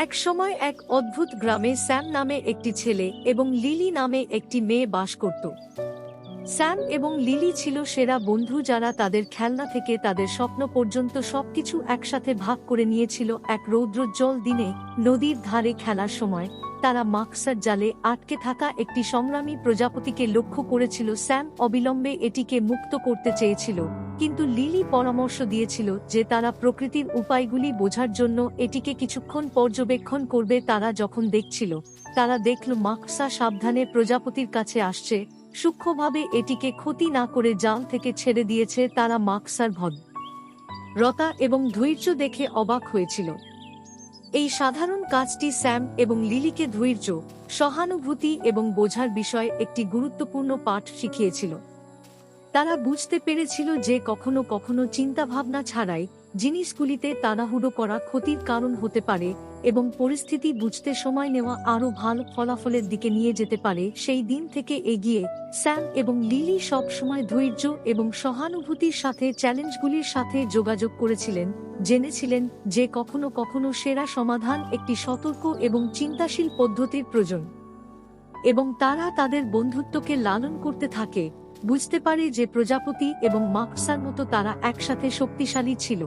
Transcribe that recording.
এক সময় এক অদ্ভুত গ্রামে স্যাম নামে একটি ছেলে এবং লিলি নামে একটি মেয়ে বাস করত। স্যাম এবং লিলি ছিল সেরা বন্ধু, যারা তাদের খেলনা থেকে তাদের স্বপ্ন পর্যন্ত সবকিছু একসাথে ভাগ করে নিয়েছিল। এক রৌদ্রোজ্জ্বল দিনে নদীর ধারে খেলার সময় তারা মাকসার জালে আটকে থাকা একটি সংগ্রামী প্রজাপতিকে লক্ষ্য করেছিল। স্যাম অবিলম্বে এটিকে মুক্ত করতে চেয়েছিল, কিন্তু লিলি পরামর্শ দিয়েছিল যে তারা প্রকৃতির উপায়গুলি বোঝার জন্য এটিকে কিছুক্ষণ পর্যবেক্ষণ করবে। তারা যখন দেখছিল, তারা দেখল মাকসা সাবধানে প্রজাপতির কাছে আসছে, সূক্ষ্মভাবে এটিকে ক্ষতি না করে জাল থেকে ছেড়ে দিয়েছে। তারা মাকসার ভদ্রতা এবং ধৈর্য দেখে অবাক হয়েছিল। এই সাধারণ কাজটি স্যাম এবং লিলিকে ধৈর্য, সহানুভূতি এবং বোঝার বিষয়ে একটি গুরুত্বপূর্ণ পাঠ শিখিয়েছিল। তারা বুঝতে পেরেছিল যে কখনো কখনো চিন্তাভাবনা ছাড়াই জিনিসগুলিতে তাড়াহুড়ো করা ক্ষতির কারণ হতে পারে এবং পরিস্থিতি বুঝতে সময় নেওয়া আরও ভালো ফলাফলের দিকে নিয়ে যেতে পারে। সেই দিন থেকে এগিয়ে স্যাম এবং লিলি সব সময় ধৈর্য এবং সহানুভূতির সাথে চ্যালেঞ্জগুলির সাথে যোগাযোগ করেছিলেন, জেনেছিলেন যে কখনো কখনো সেরা সমাধান একটি সতর্ক এবং চিন্তাশীল পদ্ধতির প্রয়োজন। এবং তারা তাদের বন্ধুত্বকে লালন করতে থাকে, বুঝতে পারে যে প্রজাপতি এবং মাকসার মতো তারা একসাথে শক্তিশালী ছিল।